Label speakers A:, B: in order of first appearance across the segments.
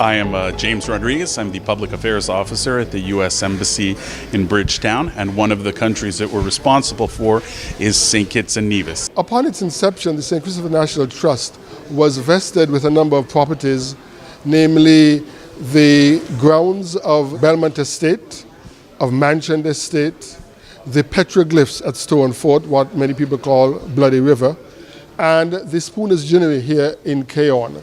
A: I am James Rodriguez. I'm the Public Affairs Officer at the U.S. Embassy in Bridgetown, and one of the countries that we're responsible for is St. Kitts and Nevis.
B: Upon its inception, the St. Christopher National Trust was vested with a number of properties, namely the grounds of Belmont Estate, of Mansion Estate, the petroglyphs at Stone Fort, what many people call Bloody River, and the Spooner's Ginnery here in Keon.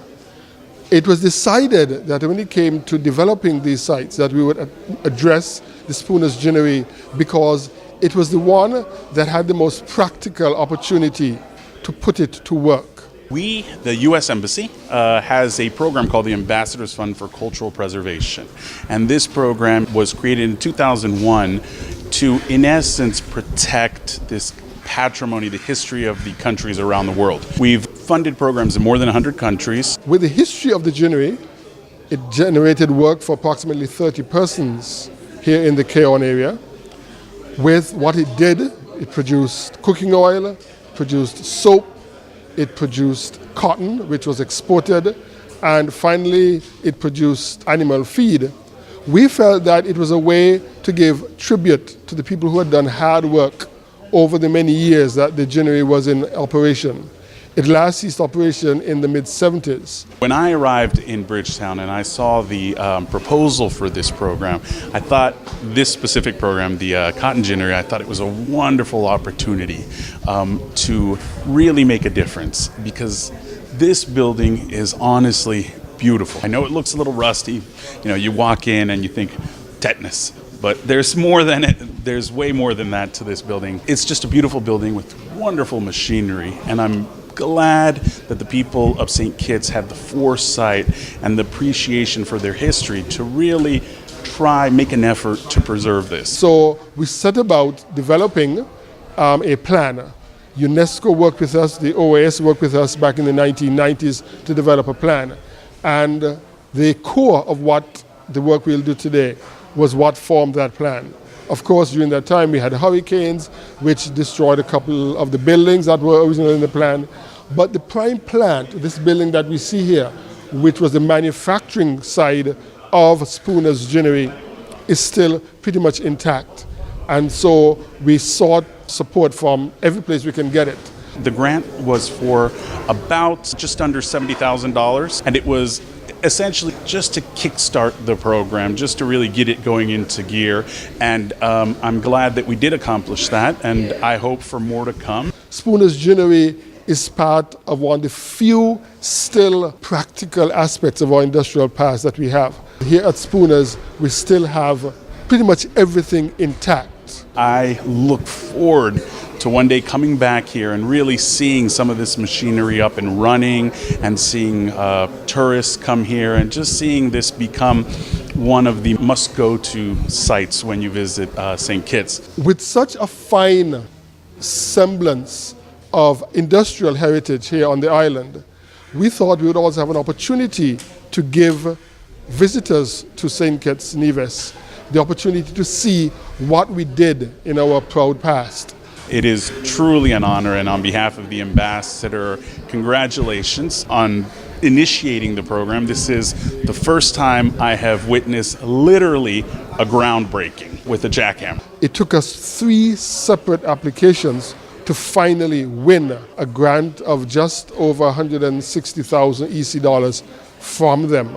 B: It was decided that when it came to developing these sites that we would address the Spooner's Ginnery because it was the one that had the most practical opportunity to put it to work.
A: We, the U.S. Embassy, has a program called the Ambassadors Fund for Cultural Preservation. And this program was created in 2001 to, in essence, protect this patrimony, the history of the countries around the world. We've funded programs in more than 100 countries.
B: With the history of the Ginnery, it generated work for approximately 30 persons here in the Keon area. With what it did, it produced cooking oil, produced soap, it produced cotton, which was exported, and finally it produced animal feed. We felt that it was a way to give tribute to the people who had done hard work over the many years that the Ginnery was in operation. It last ceased operation in the mid-70s.
A: When I arrived in Bridgetown and I saw the proposal for this program, I thought this specific program, the Cotton Ginnery, I thought it was a wonderful opportunity to really make a difference, because this building is honestly beautiful. I know it looks a little rusty. You know, you walk in and you think tetanus. But there's more than it. There's way more than that to this building. It's just a beautiful building with wonderful machinery, and I'm glad that the people of St. Kitts had the foresight and the appreciation for their history to really make an effort to preserve this.
B: So we set about developing a plan. UNESCO worked with us, the OAS worked with us back in the 1990s to develop a plan. And the core of what the work we'll do today was what formed that plan. Of course, during that time we had hurricanes which destroyed a couple of the buildings that were originally in the plan. But the prime plant, this building that we see here, which was the manufacturing side of Spooner's Ginnery, is still pretty much intact. And so we sought support from every place we can get it.
A: The grant was for about just under $70,000, and it was essentially just to kickstart the program, just to really get it going into gear. And I'm glad that we did accomplish that, and I hope for more to come.
B: Spooner's Ginnery is part of one of the few still practical aspects of our industrial past that we have. Here at Spooner's, we still have pretty much everything intact.
A: I look forward to one day coming back here and really seeing some of this machinery up and running, and seeing tourists come here, and just seeing this become one of the must-go-to sites when you visit St. Kitts.
B: With such a fine semblance of industrial heritage here on the island, we thought we would also have an opportunity to give visitors to St. Kitts Nevis the opportunity to see what we did in our proud past.
A: It is truly an honor, and on behalf of the ambassador, congratulations on initiating the program. This is the first time I have witnessed literally a groundbreaking with a jackhammer.
B: It took us 3 separate applications to finally win a grant of just over 160,000 EC dollars from them.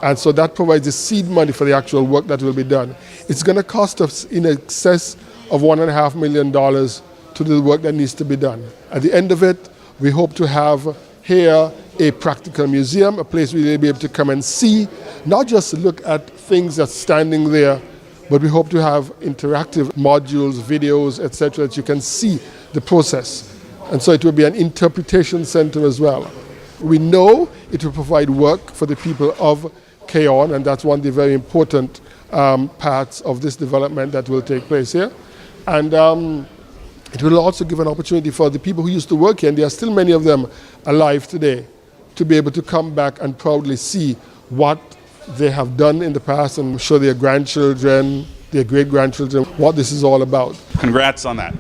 B: And so that provides the seed money for the actual work that will be done. It's going to cost us in excess of $1.5 million to do the work that needs to be done. At the end of it, we hope to have here a practical museum, a place where you'll be able to come and see, not just look at things that's standing there, but we hope to have interactive modules, videos, etc., that you can see the process. And so it will be an interpretation center as well. We know it will provide work for the people of Keon, and that's one of the very important parts of this development that will take place here. And it will also give an opportunity for the people who used to work here, and there are still many of them alive today, to be able to come back and proudly see what they have done in the past and show their grandchildren, their great-grandchildren, what this is all about.
A: Congrats on that.